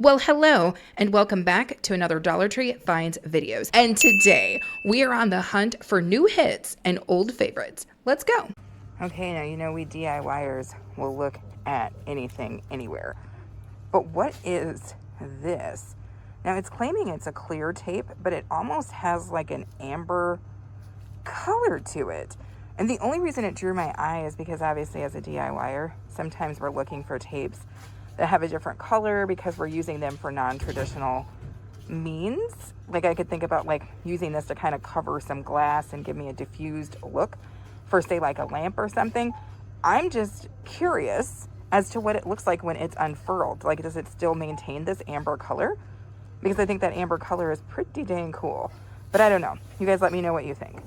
Well, hello, and welcome back to another Dollar Tree Finds videos. And today, we are on the hunt for new hits and old favorites. Let's go. Okay, now you know we DIYers will look at anything, anywhere. But what is this? Now, it's claiming it's a clear tape, but it almost has like an amber color to it. And the only reason it drew my eye is because obviously as a DIYer, sometimes we're looking for tapes that have a different color because we're using them for non-traditional means. Like I could think about like using this to kind of cover some glass and give me a diffused look for say like a lamp or something. I'm just curious as to what it looks like when it's unfurled. Like, does it still maintain this amber color? Because I think that amber color is pretty dang cool. But I don't know. You guys let me know what you think.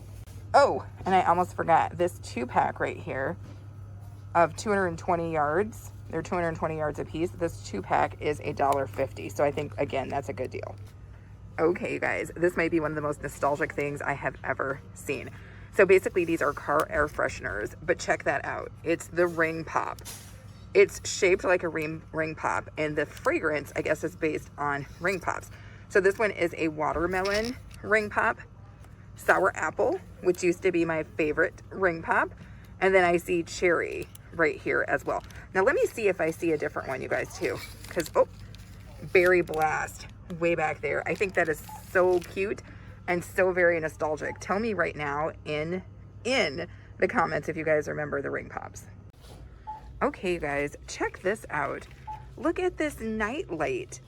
Oh, and I almost forgot this 2-pack right here of 220 yards. They're 220 yards a piece. This 2-pack is $1.50. So I think, again, that's a good deal. Okay, you guys, this might be one of the most nostalgic things I have ever seen. So basically, these are car air fresheners, but check that out. It's the Ring Pop. It's shaped like a ring pop, and the fragrance, I guess, is based on ring pops. So this one is a watermelon ring pop, sour apple, which used to be my favorite ring pop, and then I see cherry right here as well. Now let me see if I see a different one, you guys, too, because berry blast way back there. I think that is so cute and so very nostalgic. Tell me right now in the comments if you guys remember the ring pops. Okay, you guys, check this out. Look at this night light.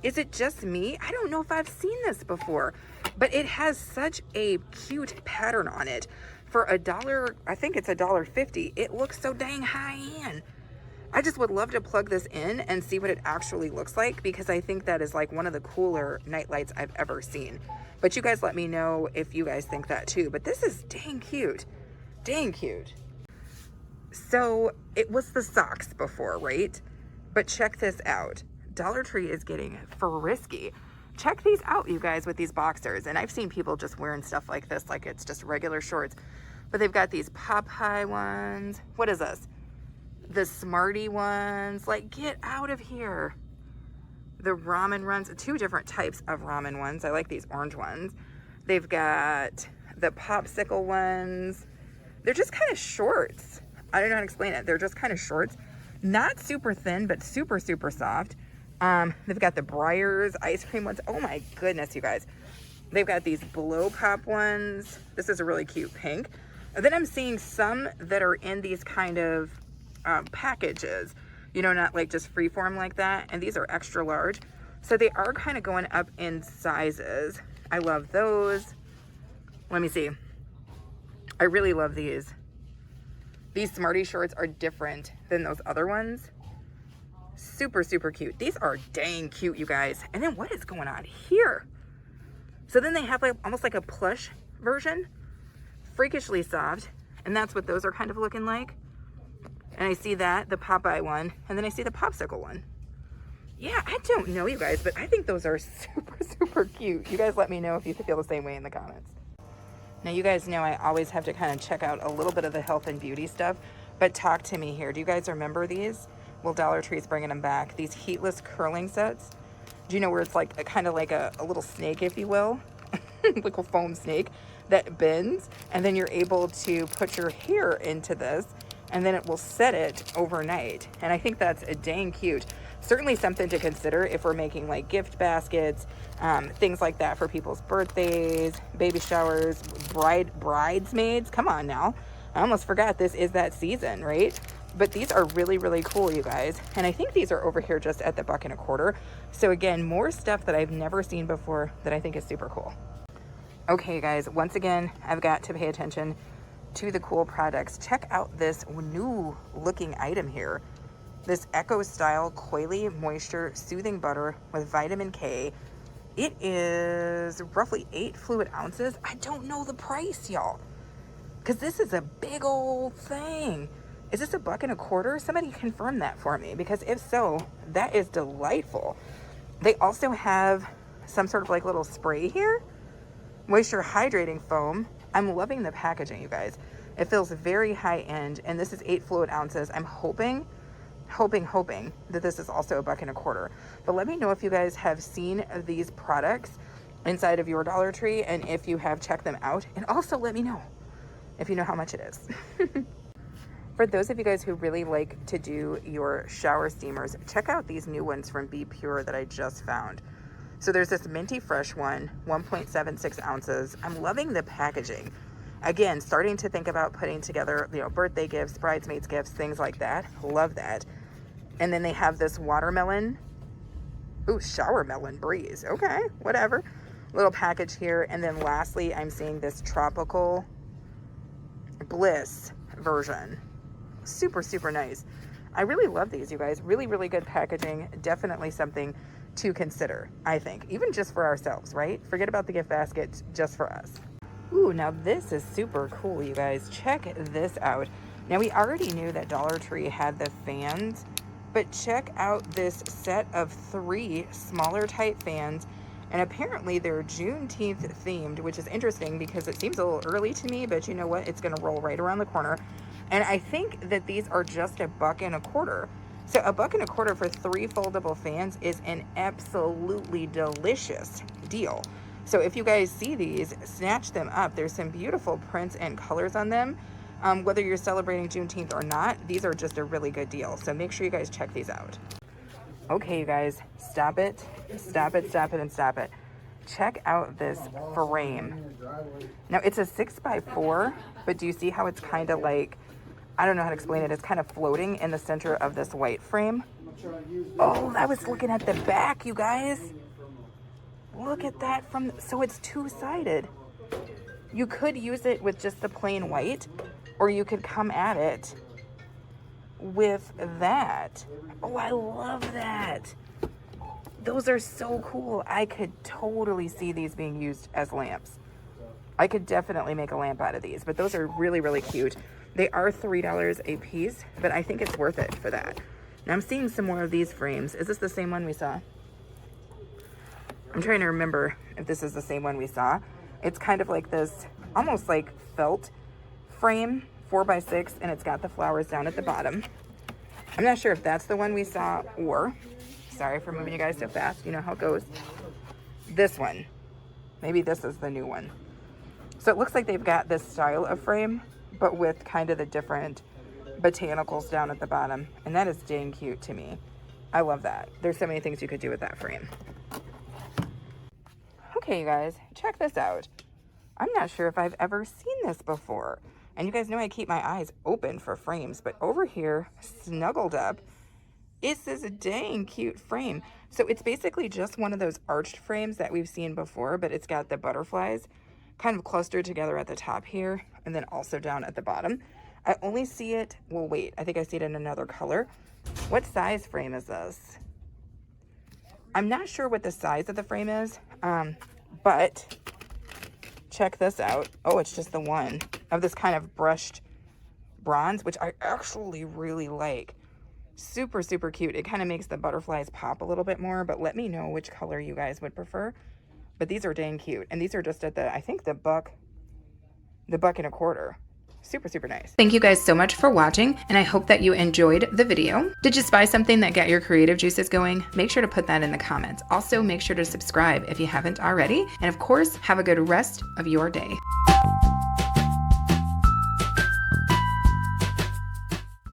Is it just me? I don't know if I've seen this before, but it has such a cute pattern on it. For $1, I think it's $1.50. It looks so dang high end. I just would love to plug this in and see what it actually looks like, because I think that is like one of the cooler night lights I've ever seen. But you guys let me know if you guys think that too. But this is dang cute. Dang cute. So it was the socks before, right? But check this out. Dollar Tree is getting frisky. Check these out, you guys, with these boxers. And I've seen people just wearing stuff like this, like it's just regular shorts. But they've got these pop-high ones. What is this? The Smarty ones. Like, get out of here. The ramen runs, 2 different types of ramen ones. I like these orange ones. They've got the popsicle ones. They're just kind of shorts. I don't know how to explain it. They're just kind of shorts. Not super thin, but super, super soft. They've got the Breyers ice cream ones. Oh my goodness, you guys. They've got these blow pop ones. This is a really cute pink. And then I'm seeing some that are in these kind of packages. You know, not like just freeform like that. And these are extra large. So they are kind of going up in sizes. I love those. Let me see. I really love these. These Smarty shorts are different than those other ones. Super, super cute. These are dang cute, you guys. And then what is going on here? So then they have like almost like a plush version. Freakishly soft. And that's what those are kind of looking like. And I see that, the Popeye one. And then I see the popsicle one. Yeah, I don't know, you guys, but I think those are super, super cute. You guys let me know if you feel the same way in the comments. Now, you guys know I always have to kind of check out a little bit of the health and beauty stuff, but talk to me here. Do you guys remember these? Well, Dollar Tree's bringing them back. These heatless curling sets. Do you know where it's like kind of like a little snake, if you will? Like a foam snake that bends, and then you're able to put your hair into this, and then it will set it overnight. And I think that's a dang cute. Certainly something to consider if we're making like gift baskets, things like that for people's birthdays, baby showers, bridesmaids. Come on now. I almost forgot this is that season, right? But these are really, really cool, you guys. And I think these are over here just at the $1.25. So again, more stuff that I've never seen before that I think is super cool. Okay, guys, once again, I've got to pay attention to the cool products. Check out this new looking item here. This Eco Style Coily Moisture Soothing Butter with vitamin K. It is roughly 8 fluid ounces. I don't know the price, y'all, because this is a big old thing. Is this $1.25? Somebody confirm that for me, because if so, that is delightful. They also have some sort of like little spray here. Moisture hydrating foam. I'm loving the packaging, you guys. It feels very high end, and this is 8 fluid ounces. I'm hoping hoping that this is also $1.25. But let me know if you guys have seen these products inside of your Dollar Tree and if you have checked them out. And also let me know if you know how much it is. For those of you guys who really like to do your shower steamers, check out these new ones from Be Pure that I just found. So there's this minty fresh one, 1.76 ounces. I'm loving the packaging. Again, starting to think about putting together, you know, birthday gifts, bridesmaids gifts, things like that. Love that. And then they have this watermelon. Ooh, shower melon breeze. Okay, whatever. Little package here. And then lastly, I'm seeing this tropical bliss version. Super, super nice. I really love these, you guys. Really, really good packaging. Definitely something to consider, I think. Even just for ourselves, right? Forget about the gift basket, just for us. Ooh, now this is super cool, you guys. Check this out. Now, we already knew that Dollar Tree had the fans, but check out this set of 3 smaller type fans. And apparently they're Juneteenth themed, which is interesting because it seems a little early to me, but you know what? It's going to roll right around the corner. And I think that these are just $1.25. So $1.25 for 3 foldable fans is an absolutely delicious deal. So if you guys see these, snatch them up. There's some beautiful prints and colors on them. Whether you're celebrating Juneteenth or not, these are just a really good deal. So make sure you guys check these out. Okay, you guys, stop it, and stop it. Check out this frame. Now, it's a 6x4, but do you see how it's kind of like, I don't know how to explain it. It's kind of floating in the center of this white frame. Oh, I was looking at the back, you guys. Look at that so it's 2-sided. You could use it with just the plain white, or you could come at it with that. Oh, I love that. Those are so cool. I could totally see these being used as lamps. I could definitely make a lamp out of these, but those are really, really cute. They are $3 a piece, but I think it's worth it for that. Now I'm seeing some more of these frames. Is this the same one we saw? I'm trying to remember if this is the same one we saw. It's kind of like this, almost like felt frame, 4x6, and it's got the flowers down at the bottom. I'm not sure if that's the one we saw, or, sorry for moving you guys so fast, you know how it goes. This one. Maybe this is the new one. So it looks like they've got this style of frame, but with kind of the different botanicals down at the bottom. And that is dang cute to me. I love that. There's so many things you could do with that frame. Okay, you guys, check this out. I'm not sure if I've ever seen this before. And you guys know I keep my eyes open for frames, but over here, snuggled up, is this dang cute frame. So it's basically just one of those arched frames that we've seen before, but it's got the butterflies kind of clustered together at the top here, and then also down at the bottom. I only see it, well, wait, I think I see it in another color. What size frame is this? I'm not sure what the size of the frame is, but check this out. Oh, it's just the one of this kind of brushed bronze, which I actually really like. Super, super cute. It kind of makes the butterflies pop a little bit more, but let me know which color you guys would prefer. But these are dang cute. And these are just at the, I think the $1.25. Super, super nice. Thank you guys so much for watching, and I hope that you enjoyed the video. Did you spy something that got your creative juices going? Make sure to put that in the comments. Also, make sure to subscribe if you haven't already. And of course, have a good rest of your day.